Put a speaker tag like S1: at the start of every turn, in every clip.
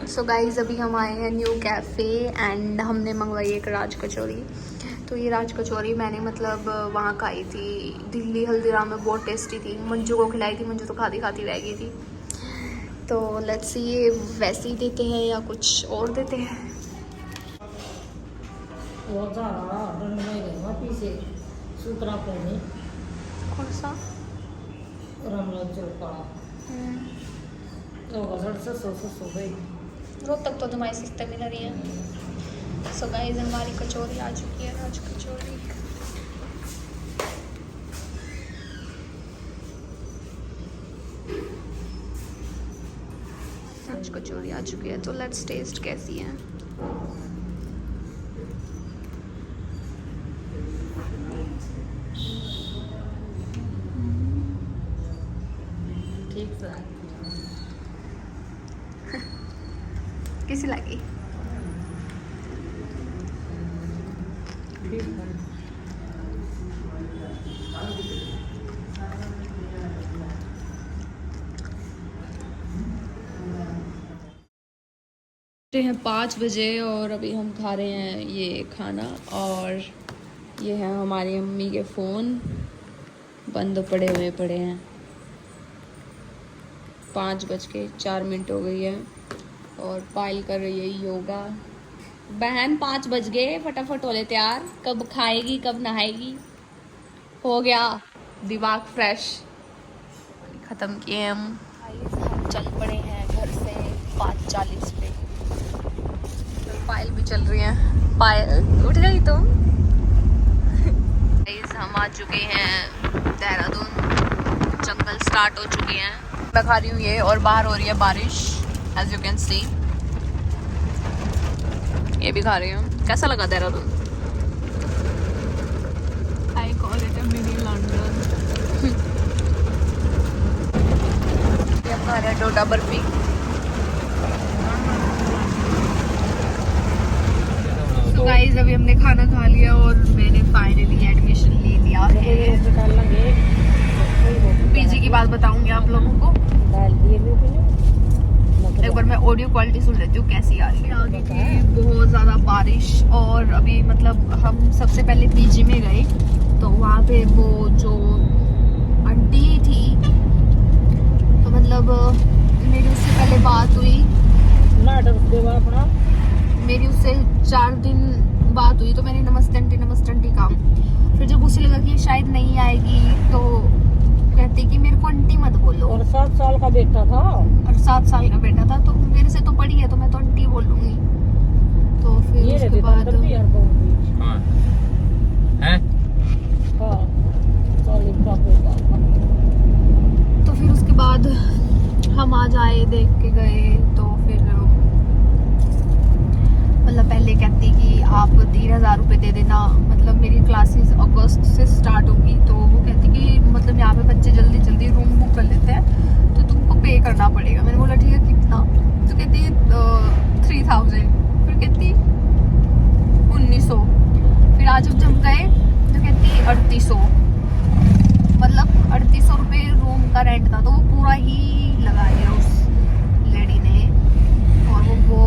S1: So guys अभी हम आए हैं न्यू कैफ़े एंड हमने मंगवाई एक राज कचौरी। तो ये राज कचौरी मैंने मतलब वहाँ खाई थी दिल्ली हल्दीराम में, बहुत टेस्टी थी। मंजू को खिलाई थी, मंजू तो खाती खाती रह गई थी। तो लेट्स सी ये वैसे ही देते हैं या कुछ और देते हैं। कौन सा रोज तक तो तुम्हारी सस्ते मिल रही है। सो गाइस हमारी कचौरी आ चुकी है, राज कचौरी। राज कचौरी आ चुकी है, तो लेट्स टेस्ट कैसी है। कैसी लगी? हैं 5 बजे और अभी हम खा रहे हैं ये खाना। और ये है हमारी अम्मी के फ़ोन, बंद पड़े हैं। 5:04 हो गई है और पायल कर रही है योगा। बहन 5 बज गए, फटाफट हो ले तैयार। कब खाएगी कब नहाएगी? हो गया दिमाग फ्रेश। ख़त्म किए हम चल पड़े हैं घर से 5:40 पे। पायल भी चल रही है। पायल उठ गई तुम? हम आ चुके हैं देहरादून। जंगल स्टार्ट हो चुके हैं। मैं खा रही हूँ ये और बाहर हो रही है बारिश, एज यू कैन सी। ये भी खा रही हूँ। कैसा लगा Dehradun? I call it a mini London. ये खा रहे हैं डोडा बर्फी। तो गाइस अभी हमने खाना खा लिया और मैंने फाइनली एडमिशन ले लिया है। पीजी की बात बताऊंगी आप लोगों को। एक बार मैं ऑडियो क्वालिटी सुन लेती हूँ कैसी आ रही है। आगे की बहुत ज़्यादा बारिश और अभी मतलब हम सबसे पहले पीजी में गए तो वहाँ पे वो जो आंटी थी तो मतलब मेरी उससे पहले बात हुई। मेरी उससे 4 दिन बात हुई तो मैंने नमस्ते आंटी कहा। फिर जब उसे लगा कि शायद नहीं आएगी तो कहती कि मेरे को आंटी मत बोलो। और 7 साल का बेटा था तो मेरे से तो बड़ी है तो मैं तो आंटी बोलूंगी। तो फिर उसके बाद तो फिर उसके बाद हम आज आए, देख के गए। तो फिर मतलब पहले कहती कि आप 3000 रुपये दे देना, मतलब मेरी क्लासेस अगस्त से स्टार्ट होगी। तो वो कहती कि मतलब यहाँ पे बच्चे जल्दी रूम बुक कर लेते हैं तो तुमको पे करना पड़ेगा। मैंने बोला ठीक है कितना? तो कहती 3000। फिर कहती 1900। फिर आज जब हम गए तो कहती 3800। मतलब 3800 रुपये रूम का रेंट था। तो वो पूरा ही लगा लिया उस लेडी ने। और वो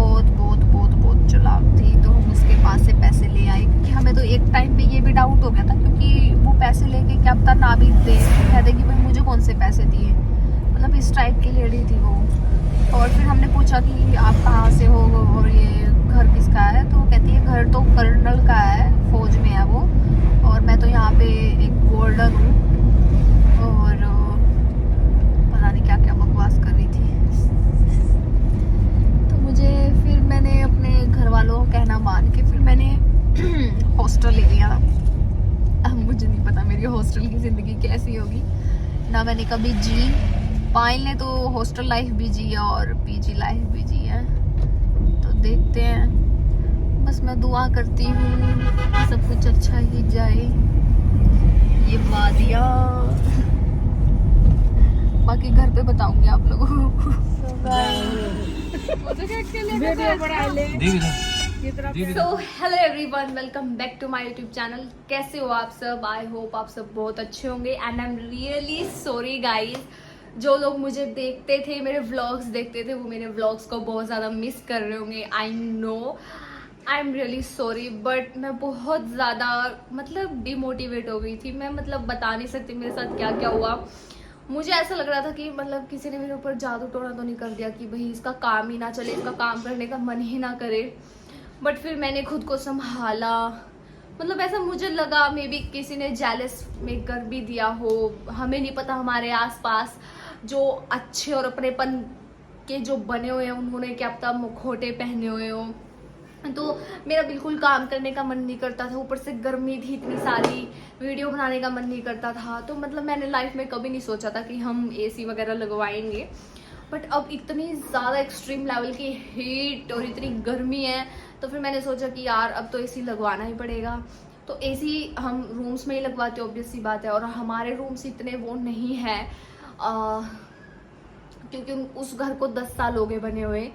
S1: बहुत चालाक थी। तो हम उसके पास से पैसे ले आए क्योंकि हमें तो एक टाइम पे ये भी डाउट हो गया था क्योंकि वो पैसे लेके क्या पता ना भी दे, कह दे कि भाई मुझे कौन से पैसे दिए। मतलब इस टाइप की लेडी थी वो। और फिर हमने पूछा कि आप कहाँ से हो और ये घर किसका है? तो वो कहती है घर तो कर्नल का है, फौज में है वो, और मैं तो यहाँ पे एक वार्डन हूँ। और पता नहीं क्या क्या बकवास कर रही थी। तो मुझे फिर मैंने अपने घर वालों का कहना मान के फिर मैंने हॉस्टल ले लिया। अब मुझे नहीं पता मेरी हॉस्टल की ज़िंदगी कैसी होगी, ना मैंने कभी जी। पायल ने तो हॉस्टल लाइफ भी जी है और पीजी लाइफ भी जी है। तो देखते हैं, बस मैं दुआ करती हूँ कि सब कुछ अच्छा ही जाए। ये वादियाँ बाकी घर पे बताऊंगी आप लोगों को। So hello everyone, welcome back to my YouTube channel. कैसे हो आप सब? आई होप आप सब बहुत अच्छे होंगे and I am really sorry guys
S2: जो लोग मुझे देखते थे, मेरे व्लॉग्स देखते थे, वो मेरे व्लॉग्स को बहुत ज़्यादा मिस कर रहे होंगे। I know, I am really sorry, but मैं बहुत ज़्यादा मतलब डिमोटिवेट हो गई थी। मैं मतलब बता नहीं सकती मेरे साथ क्या क्या हुआ। मुझे ऐसा लग रहा था कि मतलब किसी ने मेरे ऊपर जादू टोना तो नहीं कर दिया कि भाई इसका काम ही ना चले, इसका काम करने का मन ही ना करे। बट फिर मैंने खुद को संभाला। मतलब ऐसा मुझे लगा मे बी किसी ने जेलस में कर भी दिया हो, हमें नहीं पता। हमारे आसपास जो अच्छे और अपनेपन के जो बने हुए हैं, उन्होंने क्या पता मुखौटे पहने हुए हो। तो मेरा बिल्कुल काम करने का मन नहीं करता था, ऊपर से गर्मी थी इतनी सारी, वीडियो बनाने का मन नहीं करता था। तो मतलब मैंने लाइफ में कभी नहीं सोचा था कि हम एसी वगैरह लगवाएंगे। बट अब इतनी ज़्यादा एक्सट्रीम लेवल की हीट और इतनी गर्मी है, तो फिर मैंने सोचा कि यार अब तो एसी लगवाना ही पड़ेगा। तो एसी हम रूम्स में ही लगवाते, ऑब्वियस सी बात है। और हमारे रूम्स इतने वो नहीं है, क्योंकि उस घर को 10 साल हो गए बने हुए।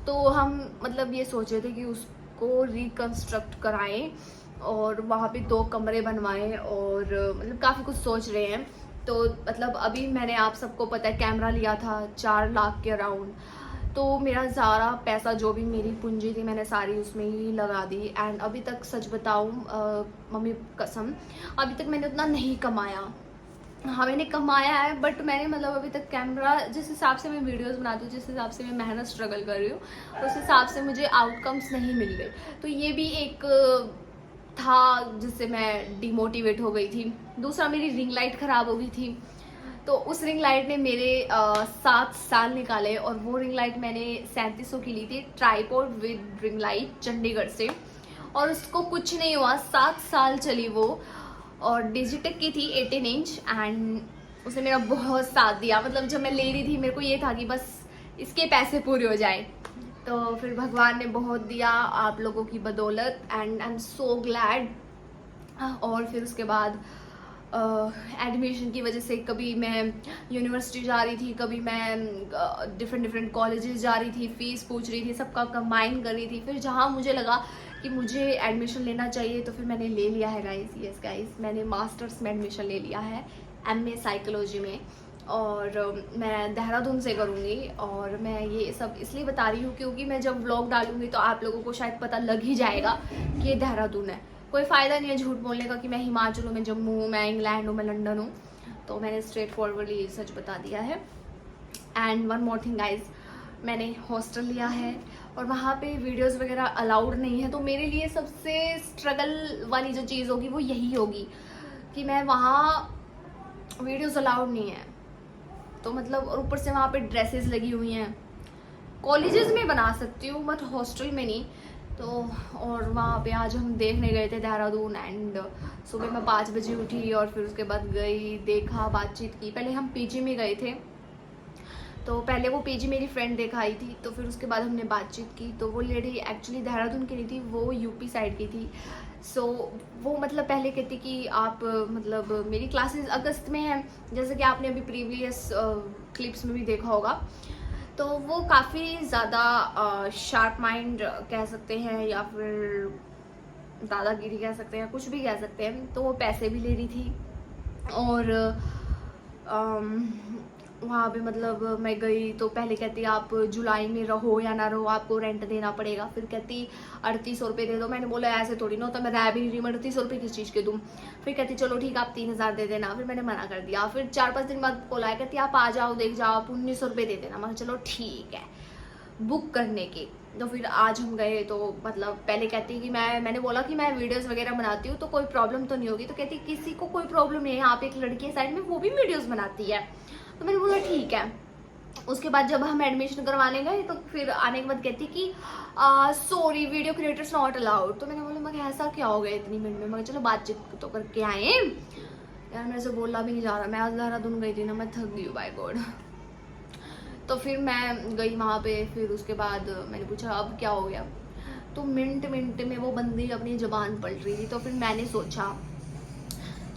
S2: तो हम मतलब ये सोच रहे थे कि उसको रिकंस्ट्रक्ट कराएं और वहाँ पे 2 कमरे बनवाएं, और मतलब काफ़ी कुछ सोच रहे हैं। तो मतलब अभी मैंने, आप सबको पता है, कैमरा लिया था 4 लाख के अराउंड। तो मेरा सारा पैसा, जो भी मेरी पूंजी थी, मैंने सारी उसमें ही लगा दी। एंड अभी तक सच बताऊं, मम्मी कसम, अभी तक मैंने उतना नहीं कमाया। हाँ मैंने कमाया है, बट मैंने मतलब अभी तक कैमरा, जिस हिसाब से मैं वीडियोस बनाती हूँ, जिस हिसाब से मैं मेहनत स्ट्रगल कर रही हूँ, उस हिसाब से मुझे आउटकम्स नहीं मिल रहे। तो ये भी एक था जिससे मैं डिमोटिवेट हो गई थी। दूसरा, मेरी रिंग लाइट ख़राब हो गई थी। तो उस रिंग लाइट ने मेरे 7 साल निकाले, और वो रिंग लाइट मैंने 3700 की ली थी, tripod with ring light, Chandigarh से। और उसको कुछ नहीं हुआ, 7 साल चली वो। और डिजिटेक की थी 18 इंच, एंड उसने मेरा बहुत साथ दिया। मतलब जब मैं ले रही थी, मेरे को ये था कि बस इसके पैसे पूरे हो जाए। तो फिर भगवान ने बहुत दिया आप लोगों की बदौलत, and I am so glad. और फिर उसके बाद एडमिशन की वजह से कभी मैं यूनिवर्सिटी जा रही थी, कभी मैं डिफरेंट कॉलेजेस जा रही थी, फीस पूछ रही थी, सबका कंबाइन कर रही थी। फिर जहाँ मुझे लगा कि मुझे एडमिशन लेना चाहिए, तो फिर मैंने ले लिया है गाइस। यस गाइस, मैंने मास्टर्स में एडमिशन ले लिया है, MA साइकोलॉजी में। और मैं देहरादून से करूँगी। और मैं ये सब इसलिए बता रही हूँ क्योंकि मैं जब व्लॉग डालूंगी तो आप लोगों को शायद पता लग ही जाएगा कि ये देहरादून है। कोई फ़ायदा नहीं है झूठ बोलने का कि मैं हिमाचल हूँ, मैं जम्मू हूँ, मैं इंग्लैंड हूँ, मैं लंदन हूँ। तो मैंने स्ट्रेट फॉरवर्डली सच बता दिया है। And one more thing guys, मैंने हॉस्टल लिया है और वहाँ पे वीडियोस वगैरह अलाउड नहीं है। तो मेरे लिए सबसे स्ट्रगल वाली जो चीज़ होगी वो यही होगी कि मैं वहाँ, वीडियोस अलाउड नहीं है। तो मतलब, और ऊपर से वहाँ पे ड्रेसेस लगी हुई हैं। कॉलेजेस में बना सकती हूँ बट हॉस्टल में नहीं। तो और वहाँ पे आज हम देखने गए थे देहरादून, एंड सुबह मैं 5 बजे उठी और फिर उसके बाद गई, देखा, बातचीत की। पहले हम पीजी में गए थे, तो पहले वो पीजी मेरी फ्रेंड दिखाई थी, तो फिर उसके बाद हमने बातचीत की। तो वो लेडी एक्चुअली देहरादून की नहीं थी, वो यूपी साइड की थी। सो वो मतलब पहले कहती कि आप मतलब मेरी क्लासेस अगस्त में हैं, जैसे कि आपने अभी प्रीवियस क्लिप्स में भी देखा होगा। तो वो काफ़ी ज़्यादा शार्प माइंड कह सकते हैं, या फिर दादागिरी कह सकते हैं, कुछ भी कह सकते हैं। तो वो पैसे भी ले रही थी। और वहाँ पे मतलब मैं गई तो पहले कहती आप जुलाई में रहो या ना रहो, आपको रेंट देना पड़ेगा। फिर कहती 3800 रुपये दे दो। मैंने बोला ऐसे थोड़ी ना होता, मैं रह भी नहीं रही, मैं 3800 रुपये किस चीज़ के दूँ। फिर कहती चलो ठीक है आप 3000 दे देना। फिर मैंने मना कर दिया। फिर 4-5 दिन बाद कॉल आया, कहती आप आ जाओ, देख जाओ, आप 1900 रुपये दे देना। मैं चलो ठीक है, बुक करने की। तो फिर आज हम गए, तो मतलब पहले कहती कि मैंने बोला कि मैं वीडियोस वगैरह बनाती हूँ तो कोई प्रॉब्लम तो नहीं होगी। तो कहती किसी को कोई प्रॉब्लम नहीं है, यहाँ पे एक लड़की है साइड में, वो भी वीडियोस बनाती है। तो मैंने बोला ठीक है। उसके बाद जब हम एडमिशन करवाने गए तो फिर आने के बाद कहती कि sorry video creators not allowed. तो मैंने बोला मैं ऐसा क्या हो गया इतनी मिनट में, मैं चलो बातचीत तो करके आए यार। मेरे से बोला भी नहीं जा रहा, मैं आज देहरादून गई थी ना, मैं थक गई हूँ बाय गॉड। तो फिर मैं गई वहाँ पे। फिर उसके बाद मैंने पूछा अब क्या हो गया, तो मिनट में वो बंदी अपनी ज़बान पलट रही थी। तो फिर मैंने सोचा,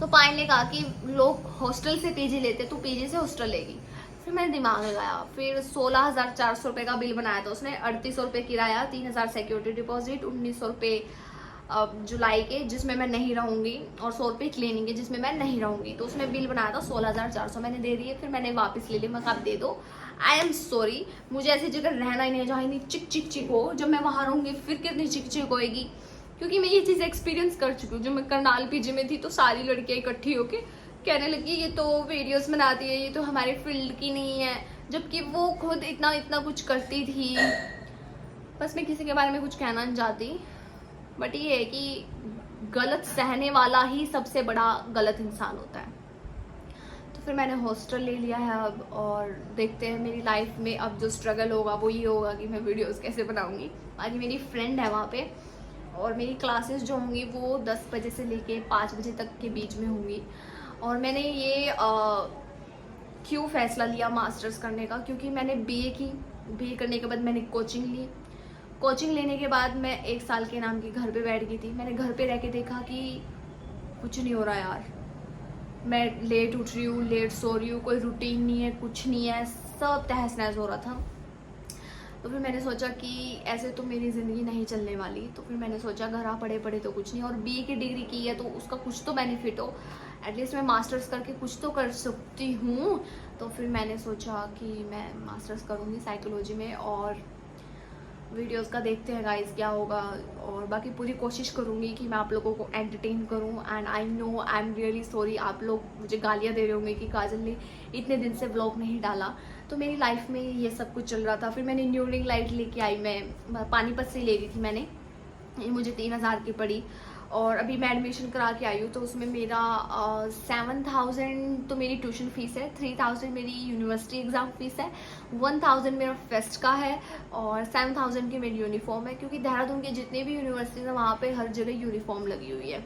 S2: तो पायल ने कहा कि लोग हॉस्टल से पीजी लेते, तो पीजी से हॉस्टल लेगी। फिर मैंने दिमाग लगाया, फिर 16,400 रुपये का बिल बनाया था उसने। 3800 रुपये किराया, 3000 सिक्योरिटी डिपॉजिट, 1900 रुपये जुलाई के, जिसमें मैं नहीं रहूँगी, और 100 रुपये क्लीनिंग के जिसमें मैं नहीं रहूँगी। तो उसमें बिल बनाया था 16,400, मैंने दे दिए, फिर मैंने वापस ले लिया। मैं कहा आप दे दो, आई एम सॉरी, मुझे ऐसी जगह रहना ही नहीं है जहाँ इतनी चिक चिक चिक हो। जब मैं वहाँ रहूँगी फिर कितनी चिक चिक होएगी, क्योंकि मैं ये चीज़ एक्सपीरियंस कर चुकी हूँ। जब मैं करनाल पीजी में थी तो सारी लड़कियाँ इकट्ठी होके कहने लगी ये तो वीडियोस बनाती है, ये तो हमारे फील्ड की नहीं है, जबकि वो खुद इतना इतना कुछ करती थी। बस मैं किसी के बारे में कुछ कहना नहीं चाहती, बट ये है कि गलत सहने वाला ही सबसे बड़ा गलत इंसान होता है। तो फिर मैंने हॉस्टल ले लिया है अब, और देखते हैं मेरी लाइफ में अब जो स्ट्रगल होगा वो ये होगा कि मैं वीडियोस कैसे बनाऊंगी। बाकी मेरी फ्रेंड है वहाँ पे, और मेरी क्लासेस जो होंगी वो 10 बजे से लेके 5 बजे तक के बीच में होंगी। और मैंने ये क्यों फ़ैसला लिया मास्टर्स करने का, क्योंकि मैंने बीए करने के बाद मैंने कोचिंग ली। कोचिंग लेने के बाद मैं 1 साल के नाम की घर पे बैठ गई थी। मैंने घर पे रह के देखा कि कुछ नहीं हो रहा यार, मैं लेट उठ रही हूँ, लेट सो रही हूँ, कोई रूटीन नहीं है, कुछ नहीं है, सब तहस नहस हो रहा था। तो फिर मैंने सोचा कि ऐसे तो मेरी ज़िंदगी नहीं चलने वाली। तो फिर मैंने सोचा घर आ पढ़े पढ़े तो कुछ नहीं, और बीए की डिग्री की है तो उसका कुछ तो बेनिफिट हो, एटलीस्ट मैं मास्टर्स करके कुछ तो कर सकती हूँ। तो फिर मैंने सोचा कि मैं मास्टर्स करूँगी साइकोलॉजी में, और वीडियोस का देखते हैं गाइस क्या होगा। और बाकी पूरी कोशिश करूँगी कि मैं आप लोगों को एंटरटेन करूँ। And I know, I am really sorry, आप लोग मुझे गालियाँ दे रहे होंगे कि काजल ने इतने दिन से व्लॉग नहीं डाला। तो मेरी लाइफ में ये सब कुछ चल रहा था। फिर मैंने न्यू रिंग लाइट लेके आई, मैं पानीपत से ले गई थी मैंने, ये मुझे 3,000 की पड़ी। और अभी मैं एडमिशन करा के आई हूँ, तो उसमें मेरा 7,000 तो मेरी ट्यूशन फीस है, 3,000 मेरी यूनिवर्सिटी एग्ज़ाम फीस है, 1,000 मेरा फेस्ट का है, और 7,000 की मेरी यूनिफॉर्म है। क्योंकि देहरादून के जितने भी यूनिवर्सिटीज़ हैं वहाँ पे हर जगह यूनिफॉर्म लगी हुई है।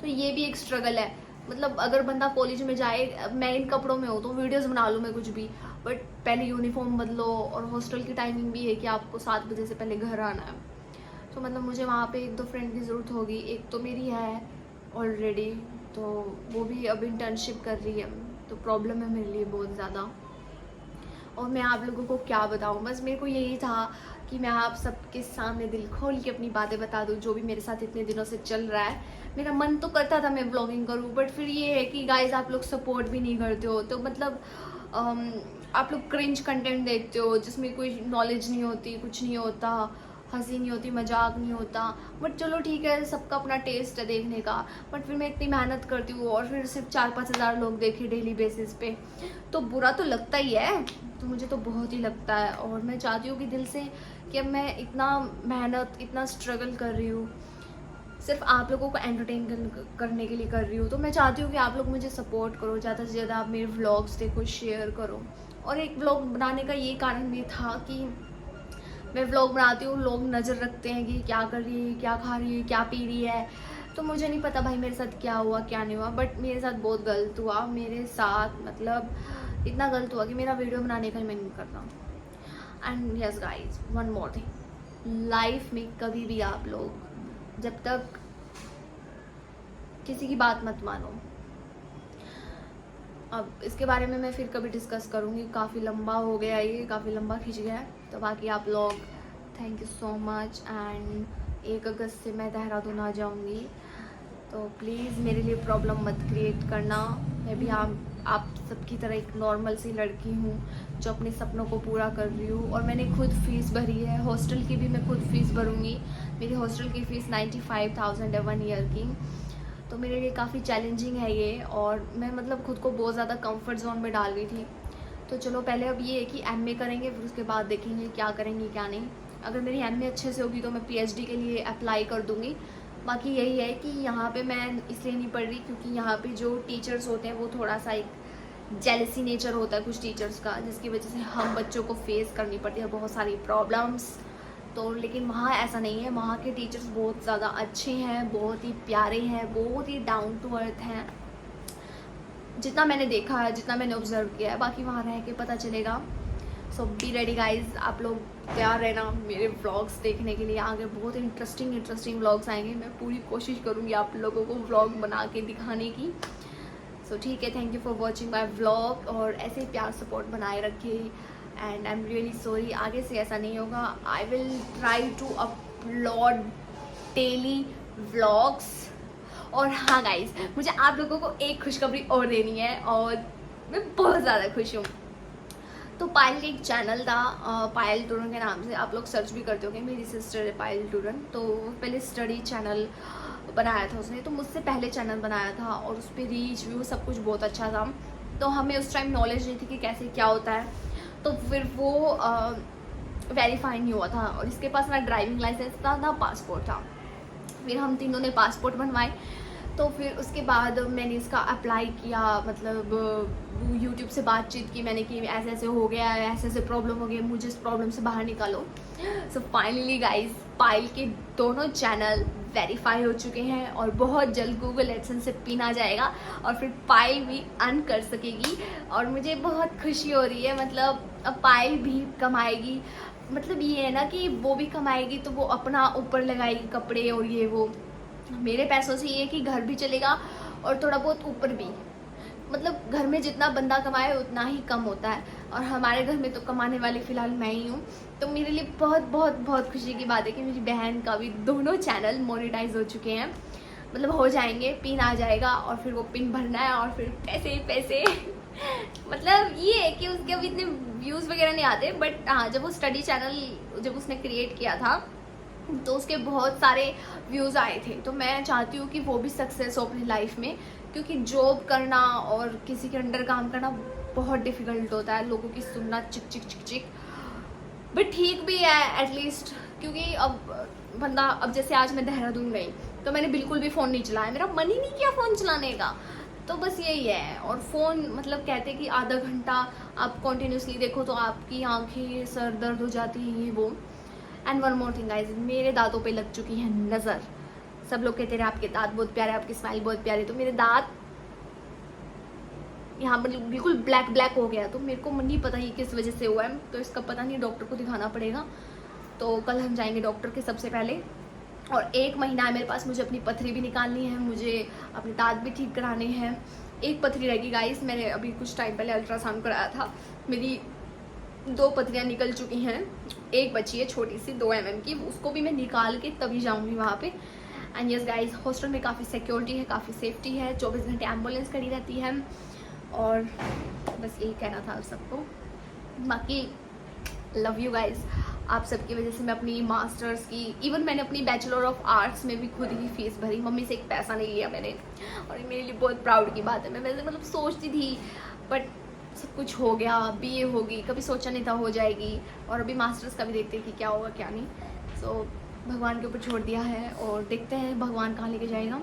S2: तो ये भी एक स्ट्रगल है। मतलब अगर बंदा कॉलेज में जाए, मैं इन कपड़ों में हूँ तो वीडियोज़ बना लूँ मैं कुछ भी, बट पहले यूनिफॉर्म बदलो। और हॉस्टल की टाइमिंग भी है कि आपको 7 बजे से पहले घर आना है। तो मतलब मुझे वहाँ पे 1-2 फ्रेंड की ज़रूरत होगी। एक तो मेरी है ऑलरेडी, तो वो भी अब इंटर्नशिप कर रही है, तो प्रॉब्लम है मेरे लिए बहुत ज़्यादा। और मैं आप लोगों को क्या बताऊँ, बस मेरे को यही था कि मैं आप सबके सामने दिल खोल के अपनी बातें बता दूँ, जो भी मेरे साथ इतने दिनों से चल रहा है। मेरा मन तो करता था मैं ब्लॉगिंग करूँ, बट फिर ये है कि गाइज आप लोग सपोर्ट भी नहीं करते हो। तो मतलब आप लोग क्रिंज कंटेंट देखते हो जिसमें कोई नॉलेज नहीं होती, कुछ नहीं होता, हंसी नहीं होती, मजाक नहीं होता। बट चलो ठीक है, सबका अपना टेस्ट है देखने का। बट फिर मैं इतनी मेहनत करती हूँ और फिर सिर्फ 4-5 हज़ार लोग देखे डेली बेसिस पे, तो बुरा तो लगता ही है। तो मुझे तो बहुत ही लगता है, और मैं चाहती हूँ कि दिल से कि अब मैं इतना मेहनत, इतना स्ट्रगल कर रही हूँ, सिर्फ आप लोगों को एंटरटेन करने के लिए कर रही हूँ। तो मैं चाहती हूँ कि आप लोग मुझे सपोर्ट करो, ज़्यादा से ज़्यादा आप मेरे व्लॉग्स देखो, शेयर करो। और एक व्लॉग बनाने का ये कारण भी था कि मैं व्लॉग बनाती हूँ, लोग नज़र रखते हैं कि क्या कर रही है, क्या खा रही है, क्या पी रही है। तो मुझे नहीं पता भाई मेरे साथ क्या हुआ क्या नहीं हुआ, बट मेरे साथ बहुत गलत हुआ। मेरे साथ मतलब इतना गलत हुआ कि मेरा वीडियो बनाने का ही मन नहीं करता। And yes guys, one more thing, life में कभी भी आप लोग जब तक किसी की बात मत मानो। अब इसके बारे में मैं फिर कभी डिस्कस करूँगी, काफ़ी लंबा हो गया ये, काफ़ी लंबा खिंच गया है। तो बाकी आप लोग thank you so much. And 1 अगस्त से मैं देहरादून आ जाऊँगी, तो प्लीज़ मेरे लिए प्रॉब्लम मत क्रिएट करना। मैं भी आप सबकी तरह एक नॉर्मल सी लड़की हूँ जो अपने सपनों को पूरा कर रही हूँ, और मैंने खुद फ़ीस भरी है। हॉस्टल की भी मैं खुद फ़ीस भरूँगी। मेरी हॉस्टल की फ़ीस 95,000 है 1 ईयर की। तो मेरे लिए काफ़ी चैलेंजिंग है ये, और मैं मतलब खुद को बहुत ज़्यादा कंफर्ट जोन में डाल रही थी। तो चलो पहले अब ये है कि एमए करेंगे, फिर उसके बाद देखेंगे क्या करेंगे क्या नहीं। अगर मेरी एमए अच्छे से होगी तो मैं पीएचडी के लिए अप्लाई कर दूँगी। बाकी यही है कि यहाँ पे मैं इसलिए नहीं पढ़ रही क्योंकि यहाँ पे जो टीचर्स होते हैं वो थोड़ा सा एक जेलसी नेचर होता है कुछ टीचर्स का, जिसकी वजह से हम बच्चों को फेस करनी पड़ती है बहुत सारी प्रॉब्लम्स। तो लेकिन वहाँ ऐसा नहीं है, वहाँ के टीचर्स बहुत ज़्यादा अच्छे हैं, बहुत ही प्यारे हैं, बहुत ही डाउन टू अर्थ हैं, जितना मैंने देखा है, जितना मैंने ऑब्जर्व किया है। बाकी वहाँ रह के पता चलेगा। सो बी रेडी गाइज, आप लोग तैयार रहना मेरे व्लॉग्स देखने के लिए। आगे बहुत इंटरेस्टिंग व्लॉग्स आएंगे। मैं पूरी कोशिश करूँगी आप लोगों को व्लॉग बना के दिखाने की। सो ठीक है, thank you for watching my vlog, और ऐसे ही प्यार सपोर्ट बनाए रखिए। And I am really sorry, आगे से ऐसा नहीं होगा। I will try to upload daily vlogs. और हाँ गाइज, मुझे आप लोगों को एक खुशखबरी और देनी है और मैं बहुत ज़्यादा खुश हूँ। तो पायल का एक चैनल था, पायल टूरन के नाम से, आप लोग सर्च भी करते होंगे, मेरी सिस्टर है पायल टूरन। तो पहले स्टडी चैनल बनाया था उसने, तो मुझसे पहले चैनल बनाया था और उस पर रीच व्यू सब कुछ बहुत अच्छा था। तो हमें उस टाइम नॉलेज नहीं थी कि कैसे क्या होता है, तो फिर वो वेरीफाई नहीं हुआ था और इसके पास ना ड्राइविंग लाइसेंस था ना पासपोर्ट था। फिर हम तीनों ने पासपोर्ट बनवाए, तो फिर उसके बाद मैंने इसका अप्लाई किया, मतलब यूट्यूब से बातचीत की मैंने कि ऐसे ऐसे हो गया है, ऐसे ऐसे प्रॉब्लम हो गई, मुझे इस प्रॉब्लम से बाहर निकालो। सो फाइनली गाइज, पायल के दोनों चैनल वेरीफाई हो चुके हैं और बहुत जल्द गूगल एडसेंस से पिन आ जाएगा और फिर पायल भी अर्न कर सकेगी और मुझे बहुत खुशी हो रही है। मतलब अब पायल भी कमाएगी, मतलब ये है ना कि वो भी कमाएगी तो वो अपना ऊपर लगाएगी कपड़े और ये वो। मेरे पैसों से ये कि घर भी चलेगा और थोड़ा बहुत ऊपर भी, मतलब घर में जितना बंदा कमाए उतना ही कम होता है और हमारे घर में तो कमाने वाली फ़िलहाल मैं ही हूँ। तो मेरे लिए बहुत बहुत बहुत खुशी की बात है कि मेरी बहन का भी दोनों चैनल मोनेटाइज हो चुके हैं, मतलब हो जाएंगे, पिन आ जाएगा और फिर वो पिन भरना है और फिर पैसे पैसे मतलब ये है कि उसके अभी इतने व्यूज़ वगैरह नहीं आते, बट हाँ जब वो स्टडी चैनल जब उसने क्रिएट किया था तो उसके बहुत सारे व्यूज़ आए थे। तो मैं चाहती हूँ कि वो भी सक्सेस हो अपनी लाइफ में, क्योंकि जॉब करना और किसी के अंडर काम करना बहुत डिफ़िकल्ट होता है, लोगों की सुनना चिक चिक चिक चिक, बट ठीक भी है एटलीस्ट, क्योंकि अब बंदा, अब जैसे आज मैं देहरादून गई तो मैंने बिल्कुल भी फ़ोन नहीं चलाया, मेरा मन ही नहीं किया फ़ोन चलाने का। तो बस यही है। और फ़ोन मतलब कहते कि आधा घंटा आप कंटिन्यूसली देखो तो आपकी आंखें, सर दर्द हो जाती है, ये वो। And one more thing guys, मेरे दांतों पे लग चुकी है नज़र। सब लोग कहते रहे आपके दांत बहुत प्यारे, आपकी स्माइल बहुत प्यारी, तो मेरे दांत यहाँ पर बिल्कुल ब्लैक ब्लैक हो गया। तो मेरे को नहीं पता ये किस वजह से हुआ है, तो इसका पता नहीं, डॉक्टर को दिखाना पड़ेगा। तो कल हम जाएंगे डॉक्टर के सबसे पहले। और 1 महीना है मेरे पास, मुझे अपनी पथरी भी निकालनी है, मुझे अपने दांत भी ठीक कराने हैं। एक पथरी रहेगी गाइस, मैंने अभी कुछ टाइम पहले अल्ट्रासाउंड कराया था, मेरी 2 पथरियाँ निकल चुकी हैं, एक बची है छोटी सी 2 mm की, उसको भी मैं निकाल के तभी जाऊँगी वहाँ पे। एंड यस गाइस, हॉस्टल में काफ़ी सिक्योरिटी है, काफ़ी सेफ्टी है, 24 घंटे एम्बुलेंस खड़ी रहती है। और बस यही कहना था सबको, बाकी लव यू गाइस। आप सबकी वजह से मैं अपनी मास्टर्स की, इवन मैंने अपनी बैचलर ऑफ आर्ट्स में भी खुद ही फीस भरी, मम्मी से एक पैसा नहीं लिया मैंने, और ये मेरे लिए बहुत प्राउड की बात है। मैं वैसे मतलब सोचती थी, बट सब कुछ हो गया, बीए होगी, कभी सोचा नहीं था हो जाएगी, और अभी मास्टर्स का भी देखते हैं कि क्या होगा क्या नहीं। सो भगवान के ऊपर छोड़ दिया है और देखते हैं भगवान कहाँ लेके जाएगा।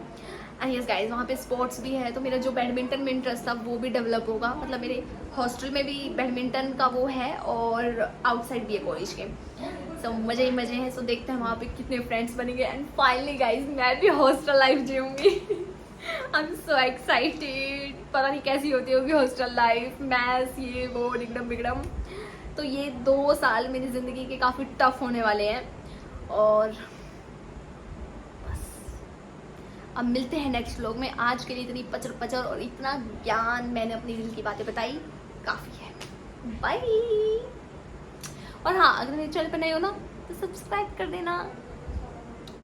S2: एंड यस गाइज, वहाँ पे स्पोर्ट्स भी है, तो मेरा जो बैडमिंटन में इंटरेस्ट था वो भी डेवलप होगा। मतलब मेरे हॉस्टल में भी बैडमिंटन का वो है और आउटसाइड भी है कॉलेज के। सो मज़े ही मज़े हैं। सो देखते हैं वहाँ पे कितने फ्रेंड्स बनेंगे। एंड फाइनली गाइज, मैं भी हॉस्टल लाइफ जीऊँगी। I am so excited. पता नहीं कैसी होती होगी हॉस्टल लाइफ, मैथ्स ये वो डिगडम बिगडम। तो ये 2 साल मेरी ज़िंदगी के काफ़ी टफ होने वाले हैं। और अब मिलते हैं नेक्स्ट व्लॉग में। आज के लिए इतनी पचर पचर और इतना ज्ञान मैंने अपनी दिल की बातें बताई, काफ़ी है। बाय। और हाँ, अगर मेरे चैनल पर नए हो ना तो सब्सक्राइब कर देना।